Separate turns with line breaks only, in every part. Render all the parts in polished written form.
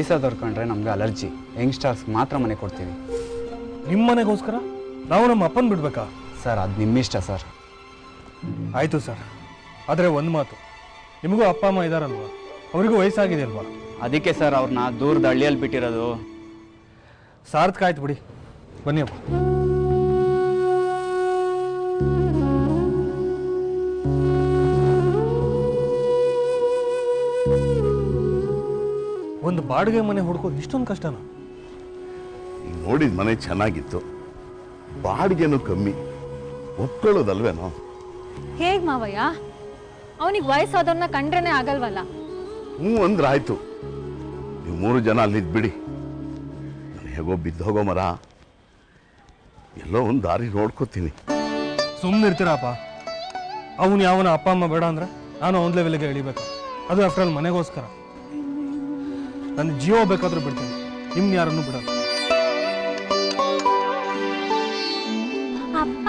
ವಯಸ್ಸಾದವ್ರು ಕಂಡ್ರೆ ನಮ್ಗೆ ಅಲರ್ಜಿ. ಯಂಗ್ಸ್ಟರ್ಸ್ ಮಾತ್ರ ಮನೆ ಕೊಡ್ತೀವಿ.
ನಿಮ್ಮ ಮನೆಗೋಸ್ಕರ ನಾವು ನಮ್ಮ ಅಪ್ಪನ ಬಿಡ್ಬೇಕಾ?
ಸರ್ ಅದು ನಿಮ್ಮಿಷ್ಟ ಸರ್.
ಆಯಿತು ಸರ್, ಆದರೆ ಒಂದು ಮಾತು, ನಿಮಗೂ ಅಪ್ಪ ಅಮ್ಮ ಇದ್ದಾರಲ್ವಾ, ಅವರಿಗೂ ವಯಸ್ಸಾಗಿದೆ ಅಲ್ವಾ?
ಅದಕ್ಕೆ ಸರ್ ಅವ್ರನ್ನ ದೂರದ ಹಳ್ಳಿಯಲ್ಲಿ ಬಿಟ್ಟಿರೋದು.
ಸಾರ್ಥಕ ಆಯ್ತು ಬಿಡಿ, ಬನ್ನಿ ಅಪ್ಪ. ಒಂದು ಬಾಡಿಗೆ ಮನೆ ಹುಡ್ಕೋದು ಇಷ್ಟೊಂದು ಕಷ್ಟನಾ?
ನೋಡಿದ ಮನೆ ಚೆನ್ನಾಗಿತ್ತು, ಬಾಡಿಗೆನೂ ಕಮ್ಮಿ, ಒಪ್ಕೊಳ್ಳೋದಲ್ವೇನೋ?
ಹೇಗ್ ಮಾವಯ್ಯ, ಅವನಿಗೆ ವಯಸ್ಸಾದವ್ರನ್ನ ಕಂಡ್ರೇನೆ ಆಗಲ್ವಲ್ಲ?
ಅಂದ್ರೆ ಆಯ್ತು, ನೀವು 3 ಜನ ಅಲ್ಲಿದ್ಬಿಡಿ. ನಾನು ಹೇಗೋ ಬಿದ್ದೋಗೋ ಮರ, ಎಲ್ಲೋ ಒಂದು ದಾರಿ ನೋಡ್ಕೋತೀನಿ.
ಸುಮ್ಮನೆ ಇರ್ತೀರಪ್ಪ. ಅವನು ಯಾವನ ಅಪ್ಪ ಅಮ್ಮ ಬೇಡ ಅಂದ್ರೆ ನಾನು ಅವನ ಲೆವೆಲ್ಗೆ ಇಳಿಬೇಕು. ಅದು ಆಫ್ಟರ್ ಆಲ್ ಮನೆಗೋಸ್ಕರ. ನನ್ನ ಜೀವ ಬೇಕಾದ್ರೂ ಬಿಡ್ತೀನಿ, ನಿಮ್ನ ಯಾರನ್ನು ಬಿಡಲ್ಲ.
ಅಪ್ಪ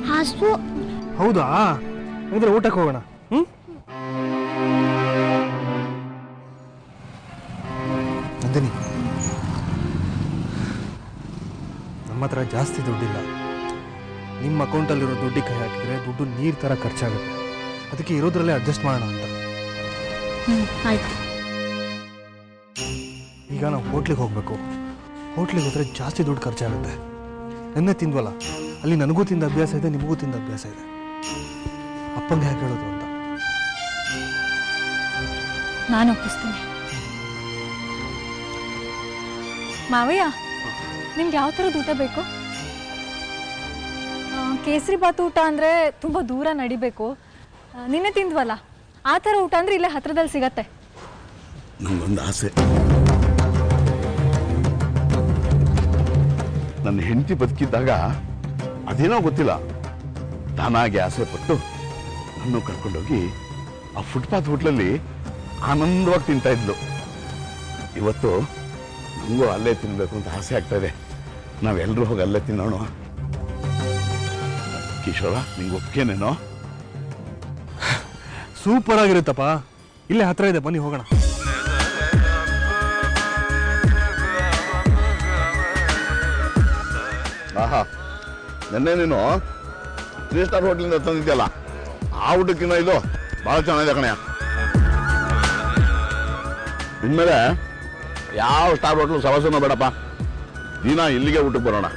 ಹಸು.
ಹೌದಾ? ಅಂದ್ರೆ ಊಟಕ್ಕೆ ಹೋಗೋಣ. ನಂದಿನಿ, ನಮ್ಮ ಹತ್ರ ಜಾಸ್ತಿ ದುಡ್ಡಿಲ್ಲ. ನಿಮ್ಮ ಅಕೌಂಟಲ್ಲಿರೋ ದುಡ್ಡಿಗೆ ಕೈ ಹಾಕಿದ್ರೆ ದುಡ್ಡು ನೀರು ಥರ ಖರ್ಚಾಗುತ್ತೆ. ಅದಕ್ಕೆ ಇರೋದ್ರಲ್ಲೇ ಅಡ್ಜಸ್ಟ್ ಮಾಡೋಣ ಅಂತ.
ಆಯ್ತು.
ಈಗ ನಾವು ಹೋಟ್ಲಿಗೆ ಹೋಗಬೇಕು. ಹೋಟ್ಲಿಗೆ ಹೋದರೆ ಜಾಸ್ತಿ ದುಡ್ಡು ಖರ್ಚಾಗುತ್ತೆ. ನೆನ್ನೆ ತಿಂದ್ವಲ್ಲ, ಅಲ್ಲಿ ನನಗೂ ತಿಂದ ಅಭ್ಯಾಸ ಇದೆ, ನಿಮಗೂ ತಿಂದ ಅಭ್ಯಾಸ ಇದೆ. ಅಪ್ಪಂಗೆ ಹೇಗೆ ಹೇಳೋದು ಅಂತ
ನಾನು ಒಪ್ಪಿಸ್ತೀನಿ. ಮಾವಯ್ಯ, ನಿಮ್ಗೆ ಯಾವ ಥರದ್ದು ಊಟ ಬೇಕು? ಕೇಸರಿ ಬಾತ್ ಊಟ ಅಂದರೆ ತುಂಬ ದೂರ ನಡಿಬೇಕು. ನಿನ್ನೆ ತಿಂದ್ವಲ್ಲ, ಆ ಥರ ಊಟ ಅಂದರೆ ಇಲ್ಲೇ ಹತ್ರದಲ್ಲಿ ಸಿಗತ್ತೆ.
ನಂಗೊಂದು ಆಸೆ, ನನ್ನ ಹೆಂಡತಿ ಬದುಕಿದ್ದಾಗ ಅದೇನೋ ಗೊತ್ತಿಲ್ಲ, ತಾನಾಗೆ ಆಸೆ ಪಟ್ಟು ನನ್ನ ಕರ್ಕೊಂಡೋಗಿ ಆ ಫುಟ್ಪಾತ್ ಹೋಟ್ಲಲ್ಲಿ ಆನಂದವಾಗಿ ತಿಂತಾ ಇದ್ಲು. ಇವತ್ತು ನನಗೂ ಅಲ್ಲೇ ತಿನ್ಬೇಕು ಅಂತ ಆಸೆ ಆಗ್ತಾ ಇದೆ. ನಾವೆಲ್ಲರೂ ಹೋಗಿ ಅಲ್ಲೇ ತಿನ್ನೋಣ. ಕಿಶೋರ, ನಿಂಗೆ ಒಪ್ಪಿಗೆನೇನೋ?
ಸೂಪರ್ ಆಗಿರುತ್ತಪ್ಪ. ಇಲ್ಲೇ ಹತ್ರ ಇದೆ, ಬನ್ನಿ ಹೋಗೋಣ.
ಆಹಾ, ನೆನ್ನೆ ನೀನು 3 ಸ್ಟಾರ್ ಹೋಟ್ಲಿಂದ ತಂದಿದ್ಯಲ್ಲ, ಆ ಊಟಕ್ಕಿಂತ ಇದು ಭಾಳ ಚೆನ್ನಾಗಿದೆ ಕಣಯ್ಯ. ಇನ್ಮೇಲೆ ಯಾವ ಸ್ಟಾರ್ ಹೋಟ್ಲು ಸವಾಸನೂ ಬೇಡಪ್ಪ, ದಿನ ಇಲ್ಲಿಗೆ ಊಟಕ್ಕೆ ಬರೋಣ.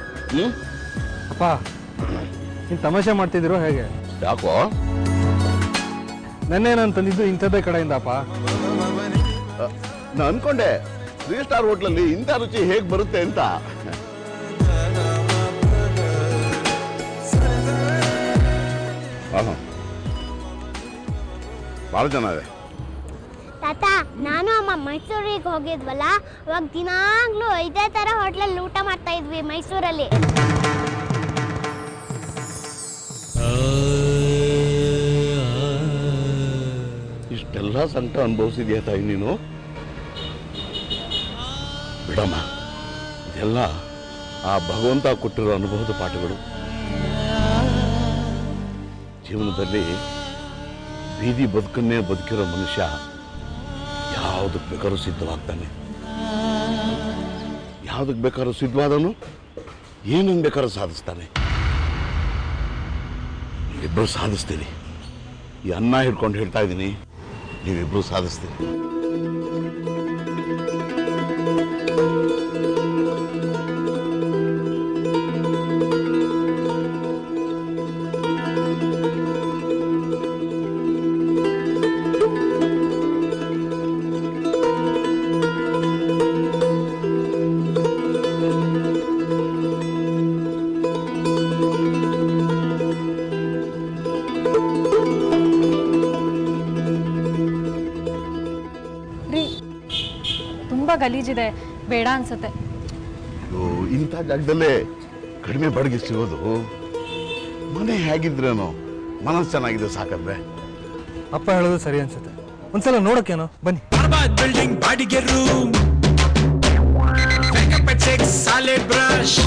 ಅಪ್ಪ, ನೀನು ತಮಾಷೆ ಮಾಡ್ತಿದ್ದೀರೋ ಹೇಗೆ?
ಯಾಕೋ?
ನೆನ್ನೆ ನಾನು ತಂದಿದ್ದು ಇಂಥದ್ದೇ ಕಡೆಯಿಂದ ಅಪ್ಪ.
ನಾನು ಅನ್ಕೊಂಡೆ 3 ಸ್ಟಾರ್ ಹೋಟ್ಲಲ್ಲಿ ಇಂಥ ರುಚಿ ಹೇಗೆ ಬರುತ್ತೆ ಅಂತ. ಭಾಳ ಚೆನ್ನಾಗಿದೆ.
ತಾತ, ನಾನು ಅಮ್ಮ ಮೈಸೂರಿಗೆ ಹೋಗಿದ್ವಲ್ಲ, ಅವಾಗ ದಿನಾಗ್ಲೂ ಇದೇ ತರ ಹೋಟ್ಲಲ್ಲಿ ಊಟ ಮಾಡ್ತಾ ಇದ್ವಿ ಮೈಸೂರಲ್ಲಿ.
ಇಷ್ಟೆಲ್ಲ ಸಂಕಟ ಅನುಭವಿಸಿದ್ಯಾ ತಾಯಿ ನೀನು? ಬಿಡಮ್ಮ, ಇದೆಲ್ಲ ಆ ಭಗವಂತ ಕೊಟ್ಟಿರೋ ಅನುಭವದ ಪಾಠಗಳು. ಜೀವನದಲ್ಲಿ ಬೀದಿ ಬದುಕನ್ನೇ ಬದುಕಿರೋ ಮನುಷ್ಯ ಯಾವುದಕ್ಕೆ ಬೇಕಾದ್ರೂ ಸಿದ್ಧವಾಗ್ತಾನೆ. ಯಾವುದಕ್ಕೆ ಬೇಕಾದ್ರೂ ಸಿದ್ಧವಾದವನು ಏನನ್ನು ಬೇಕಾದ್ರೂ ಸಾಧಿಸ್ತಾನೆ. ನೀವಿಬ್ಬರು ಸಾಧಿಸ್ತೀರಿ. ಈ ಅನ್ನ ಹಿಡ್ಕೊಂಡು ಹೇಳ್ತಾ ಇದ್ದೀನಿ, ನೀವಿಬ್ಬರು ಸಾಧಿಸ್ತೀರಿ.
ಗಲೀಜಿದೆ, ಬೇಡ ಅನ್ಸುತ್ತೆ.
ಇಂಥ ಜಾಗದಲ್ಲೇ ಕಡಿಮೆ ಬಾಡಿಗೆ ಸಿಗೋದು. ಮನೆ ಹೇಗಿದ್ರೇನೋ ಮನಸ್ಸು ಚೆನ್ನಾಗಿದೆ ಸಾಕಂದ್ರೆ.
ಅಪ್ಪ ಹೇಳೋದು ಸರಿ ಅನ್ಸುತ್ತೆ. ಒಂದ್ಸಲ ನೋಡಕ್ಕೇನೋ ಬನ್ನಿ.
ಬಿಲ್ಡಿಂಗ್ ಬಾಡಿಗೆ room, solid brush,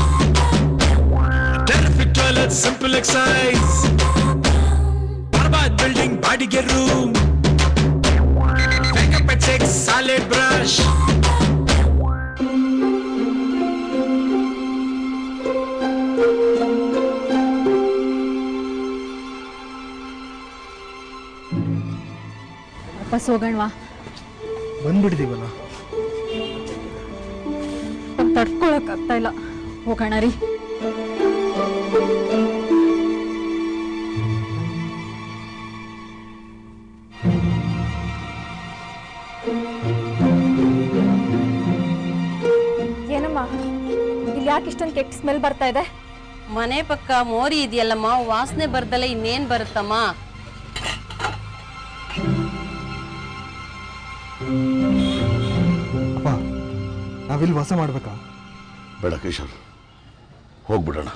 terrific toilet, simple exercise. Building ಬಾಡಿಗೆ ರೂಮ್, ಸಾಲಿಡ್ ಬ್ರಷ್,
ವಾಪಸ್ ಹೋಗೋಣವಾ?
ಬಂದ್ಬಿಟ್ಟಿದೀವಲ್ಲ.
ತಡ್ಕೊಳಕ್ಕಾಗ್ತಾ ಇಲ್ಲ. ಹೋಗೋಣ ರೀ. ಏನಮ್ಮ, ಇಲ್ಲಿ ಯಾಕೆ ಇಷ್ಟೊಂದು ಕೆಟ್ಟ ಸ್ಮೆಲ್ ಬರ್ತಾ ಇದೆ?
ಮನೆ ಪಕ್ಕ ಮೋರಿ ಇದೆಯಲ್ಲಮ್ಮ, ವಾಸನೆ ಬರ್ದಲ್ಲ ಇನ್ನೇನ್ ಬರುತ್ತಮ್ಮ?
ಅಪ್ಪ, ನಾವಿಲ್ಲಿ ವಾಸ ಮಾಡ್ಬೇಕಾ?
ಬೇಡ ಕಿಶೋರ್, ಹೋಗ್ಬಿಡೋಣ.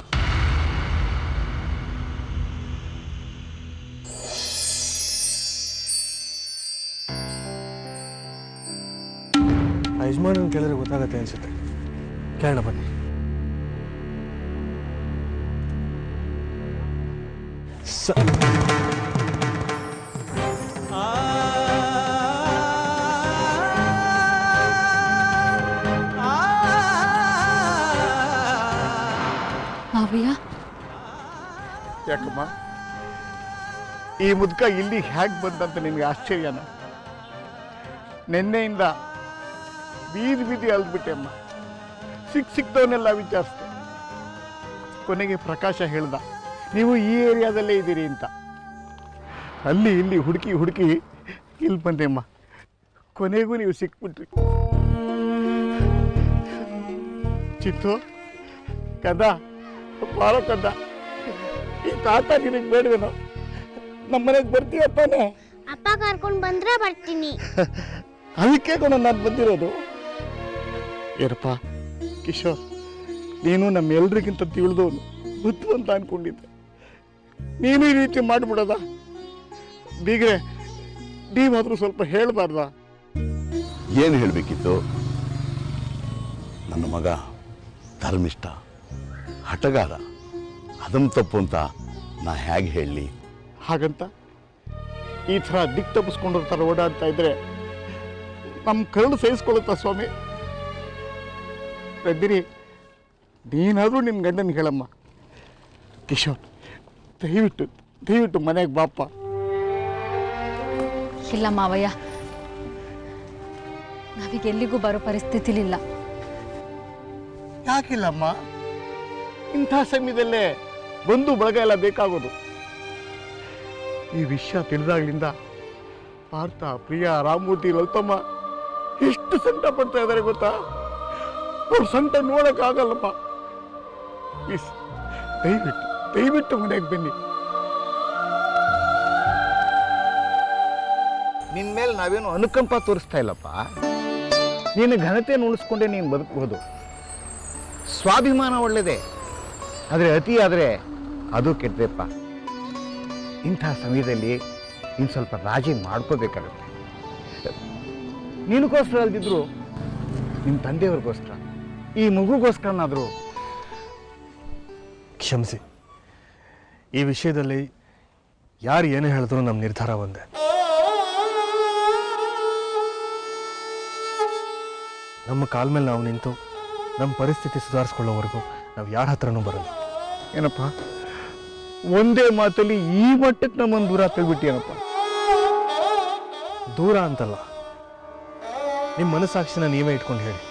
ಆ ಯಜಮಾನನ ಕೇಳಿದ್ರೆ ಗೊತ್ತಾಗತ್ತೆ ಅನ್ಸುತ್ತೆ. ಕೇಳೋಣ ಬನ್ನಿ.
ಮಾವಯ್ಯ,
ಯಾಕಮ್ಮ ಈ ಮುದ್ಕ ಇಲ್ಲಿ ಹ್ಯಾಕ್ ಬಂದಂತ ನಿನಗೆ ಆಶ್ಚರ್ಯನ? ನಿನ್ನೆಯಿಂದ ಬೀದಿ ಬೀದಿ ಅಲ್ದ್ಬಿಟ್ಟೆ ಅಮ್ಮ. ಸಿಕ್ತವನ್ನೆಲ್ಲ ವಿಚಾರಿಸ್ದೆ. ಕೊನೆಗೆ ಪ್ರಕಾಶ ಹೇಳ್ದ, ನೀವು ಈ ಏರಿಯಾದಲ್ಲೇ ಇದ್ದೀರಿ ಅಂತ. ಅಲ್ಲಿ ಇಲ್ಲಿ ಹುಡುಕಿ ಹುಡುಕಿ ಇಲ್ಲಿ ಬಂದೆ ಅಮ್ಮ. ಕೊನೆಗೂ ನೀವು ಸಿಕ್ಬಿಟ್ರಿ. ಚಿತ್ತು ಕದ, ಬಾಳ ಕದ, ಈ ತಾತ ನಿನಗೆ ಬೇಡವೇನೋ? ನಮ್ಮನೆಗೆ ಬರ್ತೀಯ ತಾನೆ?
ಅಪ್ಪ ಕರ್ಕೊಂಡು ಬಂದ್ರೆ ಬರ್ತೀನಿ.
ಅದಕ್ಕೆ ಕೂಡ ನಾನು ಬಂದಿರೋದು. ಏನಪ್ಪ ಕಿಶೋರ್, ನೀನು ನಮ್ಮೆಲ್ರಿಗಿಂತ ತಿಳಿದವನು, ಬುದ್ಧಿವಂತ ಅನ್ಕೊಂಡಿದ್ದೆ. ನೀನು ಈ ರೀತಿ ಮಾಡಿಬಿಡೋದ? ಬೀಗ್ರೆ, ನೀವಾದ್ರೂ ಸ್ವಲ್ಪ ಹೇಳ್ಬಾರ್ದ?
ಏನು ಹೇಳಬೇಕಿತ್ತು? ನನ್ನ ಮಗ ಧರ್ಮಿಷ್ಠ, ಹಠಗಾರ, ಅದನ್ನು ತಪ್ಪು ಅಂತ ನಾ ಹೇಗೆ ಹೇಳಲಿ?
ಹಾಗಂತ ಈ ಥರ ದಿಕ್ ತಪ್ಪಿಸ್ಕೊಂಡಿರ್ತಾರೆ ಓಡಾಡ್ತಾ ಇದ್ರೆ ನಮ್ಮ ಕರಳು ಸಹಿಸ್ಕೊಳ್ಳುತ್ತಾ ಸ್ವಾಮಿ? ರದ್ದಿರಿ, ನೀನಾದರೂ ನಿನ್ನ ಗಂಡನಿಗೆ ಹೇಳಮ್ಮ. ಕಿಶೋರ್, ದಯವಿಟ್ಟು ಮನೆಗೆ ಬಾಪ.
ಇಲ್ಲ ಮಾವಯ್ಯ, ನಾವೀಗ ಎಲ್ಲಿಗೂ ಬರೋ ಪರಿಸ್ಥಿತಿಲಿಲ್ಲ.
ಯಾಕಿಲ್ಲಮ್ಮ? ಇಂಥ ಸಮಯದಲ್ಲೇ ಬಂಧು ಬಳಗ ಎಲ್ಲ ಬೇಕಾಗೋದು. ಈ ವಿಷಯ ತಿಳಿದಾಗ್ಲಿಂದ ಪಾರ್ಥ, ಪ್ರಿಯಾ, ರಾಮಮೂರ್ತಿ, ಲಲಿತಮ್ಮ ಎಷ್ಟು ಸಂಕಟ ಪಡ್ತಾ ಇದ್ದಾರೆ ಗೊತ್ತಾ? ಅವ್ರ ಸಂಕಟ ನೋಡಕ್ಕಾಗಲ್ಲಪ್ಪ. ಪ್ಲೀಸ್, ದಯವಿಟ್ಟು ಮನೆಗೆ ಬನ್ನಿ. ನಿನ್ನ ಮೇಲೆ ನಾವೇನು ಅನುಕಂಪ ತೋರಿಸ್ತಾ ಇಲ್ಲಪ್ಪ. ನಿನ್ನ ಘನತೆಯನ್ನು ಉಳಿಸ್ಕೊಂಡೆ ನೀನು ಬದುಕಬಹುದು. ಸ್ವಾಭಿಮಾನ ಒಳ್ಳೆಯದೇ, ಆದರೆ ಅತಿ ಆದರೆ ಅದು ಕೆಟ್ಟದೆಪ್ಪ. ಇಂಥ ಸಮಯದಲ್ಲಿ ನೀನು ಸ್ವಲ್ಪ ರಾಜಿ ಮಾಡ್ಕೋಬೇಕಾಗುತ್ತೆ. ನಿನಗೋಸ್ಕರ ಅಲ್ದಿದ್ರು ನಿಮ್ಮ ತಂದೆಯವ್ರಿಗೋಸ್ಕರ, ಈ ಮಗುಗೋಸ್ಕರನಾದರೂ.
ಕ್ಷಮಿಸಿ, ಈ ವಿಷಯದಲ್ಲಿ ಯಾರು ಏನೇ ಹೇಳಿದ್ರು ನಮ್ಮ ನಿರ್ಧಾರ ಒಂದೇ. ನಮ್ಮ ಕಾಲ ಮೇಲೆ ನಾವು ನಿಂತು ನಮ್ಮ ಪರಿಸ್ಥಿತಿ ಸುಧಾರಿಸ್ಕೊಳ್ಳೋವರೆಗೂ ನಾವು ಯಾರ ಹತ್ರನೂ ಬರಲ್ಲ.
ಏನಪ್ಪ, ಒಂದೇ ಮಾತಲ್ಲಿ ಈ ಮಟ್ಟಕ್ಕೆ ನಮ್ಮನ್ನು ದೂರ ತೆಗ್ಬಿಟ್ಟಿಯೇನಪ್ಪ?
ದೂರ ಅಂತಲ್ಲ, ನಿಮ್ಮ ಮನಸ್ಸಾಕ್ಷಿನ ನೀವೇ ಇಟ್ಕೊಂಡು ಹೇಳಿ.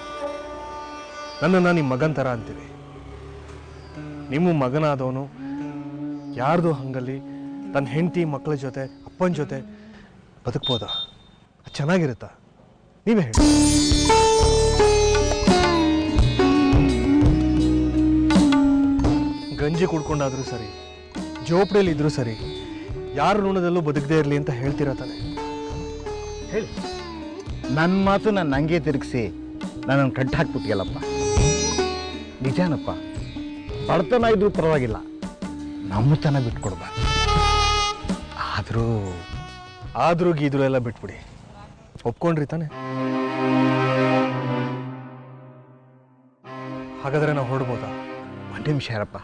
ನನ್ನನ್ನು ನಿಮ್ಮ ಮಗನ ಥರ ಅಂತೀರಿ. ನಿಮ್ಮ ಮಗನಾದವನು ಯಾರ್ದು ಹಂಗಲ್ಲಿ ತನ್ನ ಹೆಂಡತಿ ಮಕ್ಕಳ ಜೊತೆ, ಅಪ್ಪನ ಜೊತೆ ಬದುಕ್ಬೋದಾ? ಚೆನ್ನಾಗಿರುತ್ತಾ? ನೀವೇ ಹೇಳಿ. ಗಂಜಿ ಕುಡ್ಕೊಂಡಾದ್ರೂ ಸರಿ, ಜೋಪಡಿಯಲ್ಲಿ ಇದ್ರೂ ಸರಿ, ಯಾರ ಋಣದಲ್ಲೂ ಬದುಕದೇ ಇರಲಿ ಅಂತ ಹೇಳ್ತೀರಾ ತಾನೆ?
ಹೇಳಿ. ನನ್ನ ಮಾತು ನಾನು ಹಂಗೆ ತಿರುಗಿಸಿ ನನ್ನನ್ನು ಕಟ್ಟಿ ಹಾಕ್ಬಿಟ್ಟಿಯಲ್ಲಪ್ಪ. ನಿಜಾನಪ್ಪ, ಬಡತನ ಇದ್ರೂ ಪರವಾಗಿಲ್ಲ, ನಮ್ಮತನ ಬಿಟ್ಕೊಡ್ಬಾರ್ದು.
ಆದರೂ ಗೀದ್ರು ಎಲ್ಲ ಬಿಟ್ಬಿಡಿ. ಒಪ್ಕೊಂಡ್ರಿ ತಾನೆ? ಹಾಗಾದ್ರೆ ನಾವು ಹೊರಡ್ಬೋದಾ?
ಒಂದು ನಿಮಿಷ ಯಾರಪ್ಪ,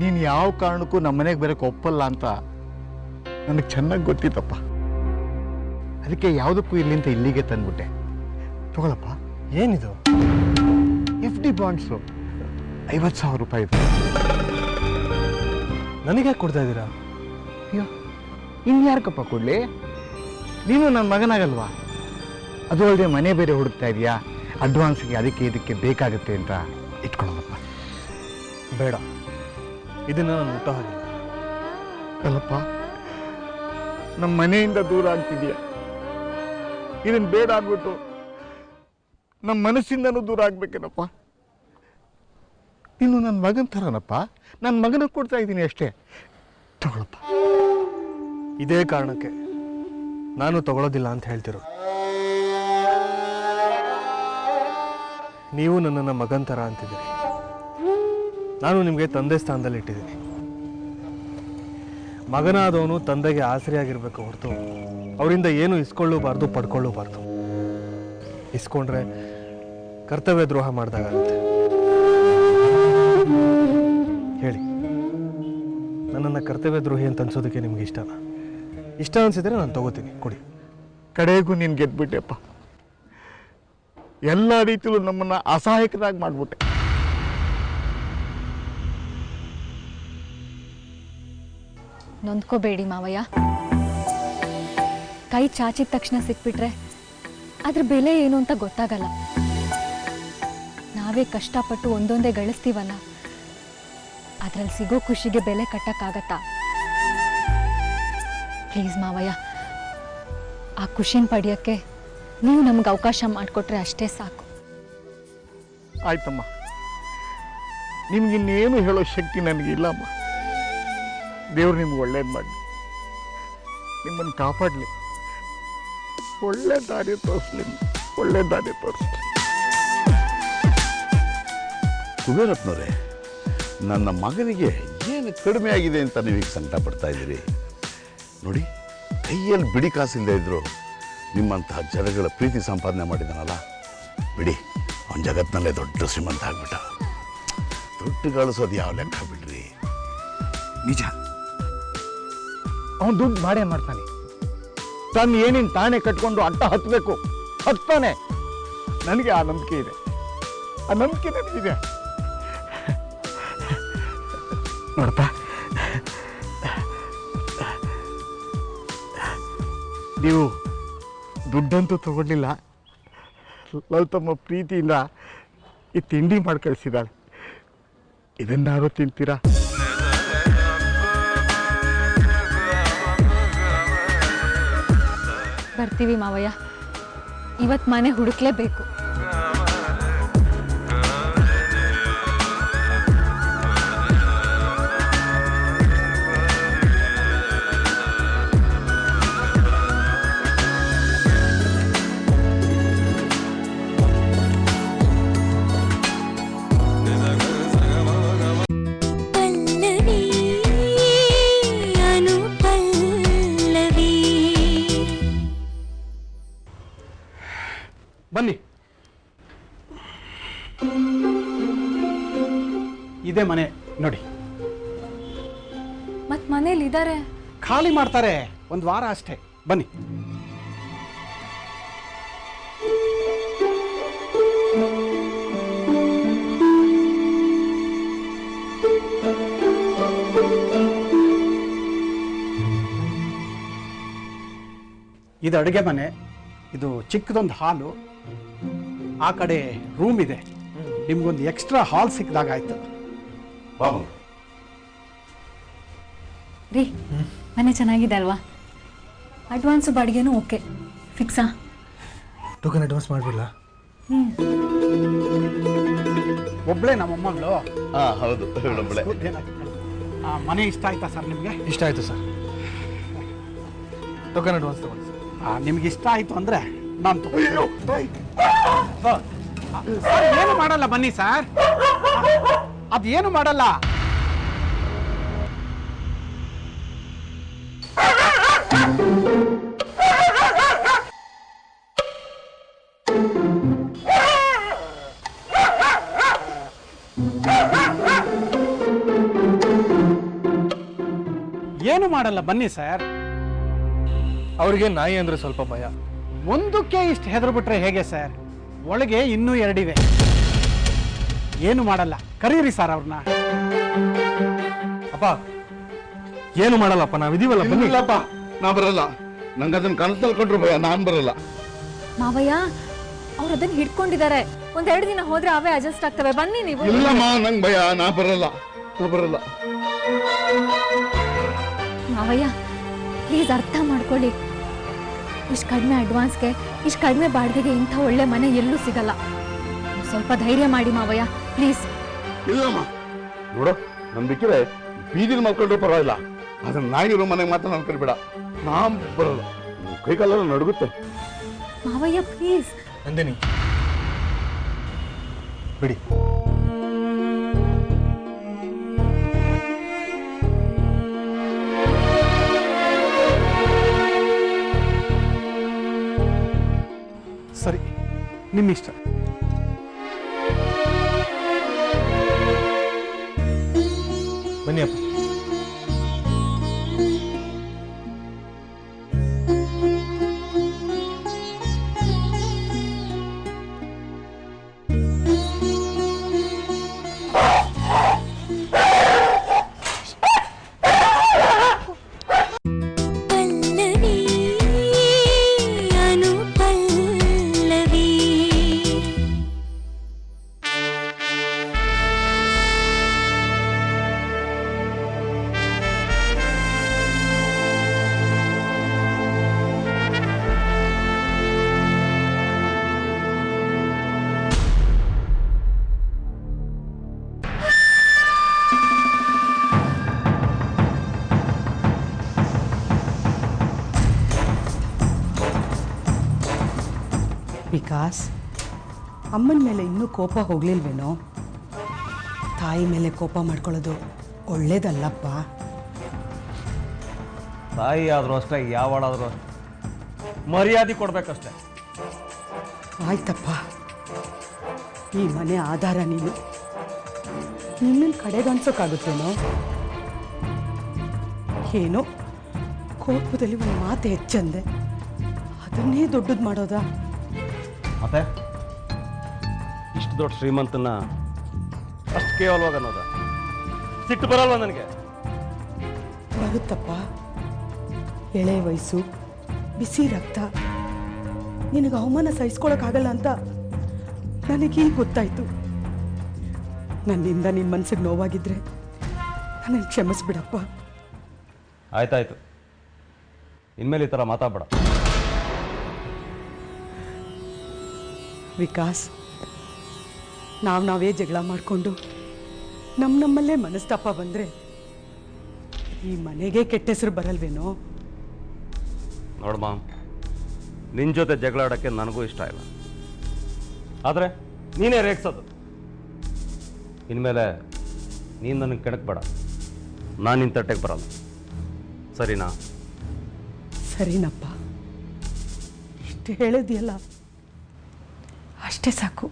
ನೀನು ಯಾವ ಕಾರಣಕ್ಕೂ ನಮ್ಮ ಮನೆಗೆ ಬರೋಕ್ಕೆ ಒಪ್ಪಲ್ಲ ಅಂತ ನನಗೆ ಚೆನ್ನಾಗಿ ಗೊತ್ತಿತ್ತಪ್ಪ. ಅದಕ್ಕೆ ಯಾವುದಕ್ಕೂ ಇಲ್ಲಿಂದ ಇಲ್ಲಿಗೆ ತಂದ್ಬಿಟ್ಟೆ. ತಗೊಳಪ್ಪ.
ಏನಿದು?
FD ಬಾಂಡ್ಸು, 50,000 ರೂಪಾಯಿ.
ನನಗೆ ಯಾಕೆ ಕೊಡ್ತಾ ಇದ್ದೀರಾ?
ಅಯ್ಯೋ, ಇನ್ಯಾರಕ್ಕಪ್ಪ ಕೊಡ್ಲಿ? ನೀನು ನನ್ನ ಮಗನಾಗಲ್ವಾ? ಅದು ಅಲ್ಲದೆ ಮನೆ ಬೇರೆ ಹುಡುಕ್ತಾ ಇದೆಯಾ, ಅಡ್ವಾನ್ಸ್ಗೆ ಅದಕ್ಕೆ ಇದಕ್ಕೆ ಬೇಕಾಗುತ್ತೆ ಅಂತ ಇಟ್ಕೊಳ್ಳೋದಪ್ಪ.
ಬೇಡ, ಇದನ್ನ ನಾನು ಮುಟ್ಟೋ ಹಾಗಿಲ್ಲ.
ಅಲ್ಲಪ್ಪ, ನಮ್ಮ ಮನೆಯಿಂದ ದೂರ ಆಗ್ತಿದೆಯಾ? ಇದನ್ನು ಬೇಡ ಅಂದ್ಬಿಟ್ಟು ನಮ್ಮ ಮನಸ್ಸಿಂದನೂ ದೂರ ಆಗ್ಬೇಕೇನಪ್ಪ? ನೀನು ನನ್ನ ಮಗನ ಥರನಪ್ಪ, ನನ್ನ ಮಗನ ಕೊಡ್ತಾ ಇದ್ದೀನಿ ಅಷ್ಟೇ. ತಗೊಳಪ್ಪ.
ಇದೇ ಕಾರಣಕ್ಕೆ ನಾನು ತಗೊಳ್ಳೋದಿಲ್ಲ ಅಂತ ಹೇಳ್ತಿರೋ. ನೀವು ನನ್ನನ್ನು ಮಗನ ಥರ ಅಂತಿದ್ದೀರಿ, ನಾನು ನಿಮಗೆ ತಂದೆ ಸ್ಥಾನದಲ್ಲಿ ಇಟ್ಟಿದ್ದೀನಿ. ಮಗನಾದವನು ತಂದೆಗೆ ಆಸರೆಯಾಗಿರ್ಬೇಕು ಹೊರತು ಅವರಿಂದ ಏನು ಇಸ್ಕೊಳ್ಳೂಬಾರ್ದು, ಪಡ್ಕೊಳ್ಳೂಬಾರ್ದು. ಇಸ್ಕೊಂಡ್ರೆ ಕರ್ತವ್ಯ ದ್ರೋಹ ಮಾಡಿದಾಗುತ್ತೆ. ಹೇಳಿ, ನನ್ನನ್ನು ಕರ್ತವ್ಯ ದ್ರೋಹಿ ಅಂತ ಅನ್ಸೋದಕ್ಕೆ ನಿಮ್ಗೆ ಇಷ್ಟನಾ? ಇಷ್ಟ ಅನ್ಸಿದ್ರೆ ನಾನು ತಗೋತೀನಿ, ಕೊಡಿ.
ಕಡೆಗೂ ನೀನು ಗೆದ್ಬಿಟ್ಟೆಪ್ಪ. ಎಲ್ಲ ರೀತಿಯಲ್ಲೂ ನಮ್ಮನ್ನು ಅಸಹಾಯಕರಾಗಿ ಮಾಡಿಬಿಟ್ಟೆ.
ನೊಂದ್ಕೋಬೇಡಿ ಮಾವಯ್ಯ. ಕೈ ಚಾಚಿದ ತಕ್ಷಣ ಸಿಕ್ಬಿಟ್ರೆ ಅದ್ರ ಬೆಲೆ ಏನು ಅಂತ ಗೊತ್ತಾಗಲ್ಲ. ನಾವೇ ಕಷ್ಟಪಟ್ಟು ಒಂದೊಂದೇ ಗಳಿಸ್ತೀವಲ್ಲ, ಅದ್ರಲ್ಲಿ ಸಿಗೋ ಖುಷಿಗೆ ಬೆಲೆ ಕಟ್ಟಕ್ಕಾಗತ್ತಾ? ಪ್ಲೀಸ್ ಮಾವಯ್ಯ, ಆ ಖುಷಿನ ಪಡೆಯೋಕ್ಕೆ ನೀವು ನಮ್ಗೆ ಅವಕಾಶ ಮಾಡಿಕೊಟ್ರೆ ಅಷ್ಟೇ ಸಾಕು.
ಆಯ್ತಮ್ಮ, ನಿಮ್ಗಿನ್ನೇನು ಹೇಳೋ ಶಕ್ತಿ ನನಗಿಲ್ಲಮ್ಮ. ದೇವ್ರು ನಿಮ್ಗೆ ಒಳ್ಳೇದು ಮಾಡಲಿ, ನಿಮ್ಮನ್ನು ಕಾಪಾಡಲಿ, ಒಳ್ಳೆ ದಾರಿ ತೋರಿಸ್ಲಿ, ಒಳ್ಳೆ ದಾರಿ ತೋರಿಸ್ಲಿ.
ಕುಬೇರಪ್ಪನವರೇ, ನನ್ನ ಮಗನಿಗೆ ಏನು ಕಡಿಮೆ ಆಗಿದೆ ಅಂತ ನೀವೀಗ ಸಂಕಟ ಪಡ್ತಾ ಇದ್ದೀರಿ. ನೋಡಿ, ಕೈಯಲ್ಲಿ ಬಿಡಿ ಕಾಸಿಲ್ಲದೆ ಇದ್ರು ನಿಮ್ಮಂತಹ ಜನಗಳ ಪ್ರೀತಿ ಸಂಪಾದನೆ ಮಾಡಿದಾನಲ್ಲ, ಬಿಡಿ, ಅವನ ಜಗತ್ತಿನಲ್ಲೇ ದೊಡ್ಡ ಶ್ರೀಮಂತ ಆಗ್ಬಿಟ್ಟ. ದುಡ್ಡು ಗಳಿಸೋದು ಯಾವ ಲೆಕ್ಕ ಬಿಡ್ರಿ.
ನಿಜ, ಅವನು ದುಡ್ಡು ಮಾಡೇ ಮಾಡ್ತಾನೆ. ತಾನು ಏನೇನು ತಾನೇ ಕಟ್ಕೊಂಡು ಅಟ್ಟ ಹತ್ತಬೇಕು, ಹತ್ತಾನೆ. ನನಗೆ ಆ ನಂಬಿಕೆ ಇದೆ, ಆ ನಂಬಿಕೆ ನನಗಿದೆ. ನೋಡಪ್ಪ, ನೀವು ದುಡ್ಡಂತೂ ತಗೊಳ್ಳಿಲ್ಲ. ಲಲಿತಮ್ಮ ಪ್ರೀತಿಯಿಂದ ಈ ತಿಂಡಿ ಮಾಡಿ ಕಳಿಸಿದ್ದಾಳೆ. ಇದನ್ನಾರು ತಿಂತೀರಾ?
ಬರ್ತೀವಿ ಮಾವಯ್ಯ, ಇವತ್ತು ಮನೆ ಹುಡುಕ್ಲೇಬೇಕು.
ಬನ್ನಿ, ಇದೇ ಮನೆ ನೋಡಿ.
ಮತ್ ಮನೇಲಿ ಇದ್ದಾರೆ,
ಖಾಲಿ ಮಾಡ್ತಾರೆ, ಒಂದು ವಾರ ಅಷ್ಟೇ. ಬನ್ನಿ. ಇದು ಅಡುಗೆ ಮನೆ, ಇದು ಚಿಕ್ಕದೊಂದು ಹಾಲು, ಆ ಕಡೆ ರೂಮ್ ಇದೆ. ನಿಮ್ಗೊಂದು ಎಕ್ಸ್ಟ್ರಾ ಹಾಲ್ ಸಿಕ್ಕಿದಾಗಾಯ್ತು.
ರೀ, ಮನೆ ಚೆನ್ನಾಗಿದೆ ಅಲ್ವಾ? ಅಡ್ವಾನ್ಸ್ ಬಾಡಿಗೆನೂ ಓಕೆ, ಫಿಕ್ಸಾ?
ಟೋಕನ್ ಅಡ್ವಾನ್ಸ್ ಮಾಡಲಿಲ್ಲ.
ಒಬ್ಳೆ ನಮ್ಮಮ್ಮಗಳು.
ಹೌದು, ಒಬ್ಳೆ.
ಮನೆ ಇಷ್ಟ ಆಯ್ತಾ ಸರ್ ನಿಮಗೆ?
ಇಷ್ಟ ಆಯಿತು ಸರ್. ಟೋಕನ್ ಅಡ್ವಾನ್ಸ್ ತಗೊಳ್ಳಿ ಸರ್.
ನಿಮ್ಗೆ ಇಷ್ಟ ಆಯ್ತು ಅಂದ್ರೆ ನಾನು ಏನು ಮಾಡಲ್ಲ. ಬನ್ನಿ ಸರ್, ಅದೇನು ಮಾಡಲ್ಲ. ಏನು ಮಾಡಲ್ಲ, ಬನ್ನಿ ಸರ್.
ಅವ್ರಿಗೆ ನಾಯಿ ಅಂದ್ರೆ ಸ್ವಲ್ಪ ಭಯ.
ಒಂದಕ್ಕೆ ಇಷ್ಟು ಹೆದರು ಬಿಟ್ರೆ ಹೇಗೆ ಸರ್? ಒಳಗೆ ಇನ್ನೂ ಎರಡಿವೆ. ಏನು ಮಾಡಲ್ಲ, ಕರೀರಿ ಸರ್ ಅವ್ರನ್ನ.
ಅಪ್ಪ, ಏನು ಮಾಡಲ್ಲಪ್ಪ, ನಾವಿದೀವಲ್ಲ, ಬನ್ನಿಲ್ಲಪ್ಪ.
ನಾ ಬರಲ್ಲ. ನಂಗೆ ಅದನ್ನ ಕನಸಲ್ಲಿ ಕೊಟ್ರು ಭಯ, ನಾನು ಬರಲ್ಲ.
ಮಾವಯ್ಯ ಅವ್ರು ಅದನ್ನ ಹಿಡ್ಕೊಂಡಿದ್ದಾರೆ. ಒಂದೆರಡು ದಿನ ಹೋದ್ರೆ ಅವೇ ಅಡ್ಜಸ್ಟ್ ಆಗ್ತವೆ. ಬನ್ನಿ ನೀವು.
ಇಲ್ಲಮ್ಮ, ನಂಗೆ ಭಯ, ನಾ ಬರಲ್ಲ.
ಮಾವಯ್ಯ ಪ್ಲೀಸ್ ಅರ್ಥ ಮಾಡ್ಕೊಳ್ಳಿ. ಇಷ್ಟು ಕಡಿಮೆ ಅಡ್ವಾನ್ಸ್ಗೆ ಇಷ್ಟು ಕಡಿಮೆ ಬಾಡಿಗೆಗೆ ಇಂಥ ಒಳ್ಳೆ ಮನೆ ಎಲ್ಲೂ ಸಿಗಲ್ಲ. ಸ್ವಲ್ಪ ಧೈರ್ಯ ಮಾಡಿ ಮಾವಯ್ಯ ಪ್ಲೀಸ್.
ಇಲ್ಲಮ್ಮ, ನೋಡು, ನಂಬಿಕೆ ಬೀದಿಲಿ ಮಲ್ಕೊಂಡ್ರು ಪರವಾಗಿಲ್ಲ, ಅದನ್ನ ನಾಯಿರೋ ಮನೆಗೆ ಮಾತ್ರ ನಾನು ಕರಿಬೇಡ. ನಾ ಬರಲ್ಲ, ಕೈಕಾಲೆಲ್ಲ ನಡುಗುತ್ತೆ.
ಮಾವಯ್ಯ ಪ್ಲೀಸ್.
ನಂದಿನಿ ಬಿಡಿ. ಸರಿ, ನಿಮ್ಮಿಷ್ಟ. ಬನ್ನಿ ಅಪ್ಪ.
ವಿಕಾಸ್, ಅಮ್ಮನ ಮೇಲೆ ಇನ್ನೂ ಕೋಪ ಹೋಗ್ಲಿಲ್ವೇನೋ? ತಾಯಿ ಮೇಲೆ ಕೋಪ ಮಾಡ್ಕೊಳ್ಳೋದು ಒಳ್ಳೇದಲ್ಲಪ್ಪ.
ತಾಯಿ ಆದರೂ ಅಷ್ಟೇ, ಯಾವಾಡಾದರೂ ಅಷ್ಟೇ, ಮರ್ಯಾದೆ ಕೊಡ್ಬೇಕಷ್ಟೆ.
ಆಯ್ತಪ್ಪ, ಈ ಮನೆ ಆಧಾರ ನೀನು. ನಿನ್ನನ್ನು ಕಡೆಗಣಿಸೋಕ್ಕಾಗುತ್ತೇನೋ? ಏನೋ ಕೋಪದಲ್ಲಿ ಒಂದು ಮಾತು ಹೆಚ್ಚಂದೆ, ಅದನ್ನೇ ದೊಡ್ಡದು ಮಾಡೋದಾ?
ಮತ್ತೆ ಇಷ್ಟು ದೊಡ್ಡ ಶ್ರೀಮಂತನ ಅಷ್ಟು ಕೇವಲವಾಗ ಅನ್ನೋದ? ಸಿಟ್ಟು ಬರಲ್ವ ನನಗೆ?
ಬರುತ್ತಪ್ಪ. ಎಳೆ ವಯಸ್ಸು, ಬಿಸಿ ರಕ್ತ, ನಿನಗೆ ಅವಮಾನ ಸಹಿಸ್ಕೊಳಕ್ಕಾಗಲ್ಲ ಅಂತ ನನಗೀಗ ಗೊತ್ತಾಯ್ತು. ನನ್ನಿಂದ ನಿನ್ನ ಮನಸ್ಸಿಗೆ ನೋವಾಗಿದ್ರೆ ನನ್ನನ್ನು ಕ್ಷಮಿಸ್ಬಿಡಪ್ಪ.
ಆಯ್ತಾಯ್ತು, ಇನ್ಮೇಲೆ ಈ ಥರ ಮಾತಾಡಬೇಡ.
ವಿಕಾಸ್, ನಾವೇ ಜಗಳ ಮಾಡಿಕೊಂಡು ನಮ್ಮಲ್ಲೇ ಮನಸ್ತಾಪ ಬಂದರೆ ಈ ಮನೆಗೆ ಕೆಟ್ಟ ಹೆಸರು ಬರಲ್ವೇನೋ?
ನೋಡಮ್ಮ, ನಿನ್ನ ಜೊತೆ ಜಗಳ ಆಡೋಕ್ಕೆ ನನಗೂ ಇಷ್ಟ ಇಲ್ಲ, ಆದರೆ ನೀನೇ ರೇಗ್ಸೋದು. ಇನ್ಮೇಲೆ ನೀನು ನನಗೆ ಕೆಣಕಬೇಡ, ನಾನು ನಿನ್ನ ತಟ್ಟೆಗೆ ಬರಲ್ಲ, ಸರಿನಾ?
ಸರಿನಪ್ಪ, ಇಷ್ಟು ಹೇಳಿದ್ಯಲ್ಲ ಅಷ್ಟೇ ಸಾಕು.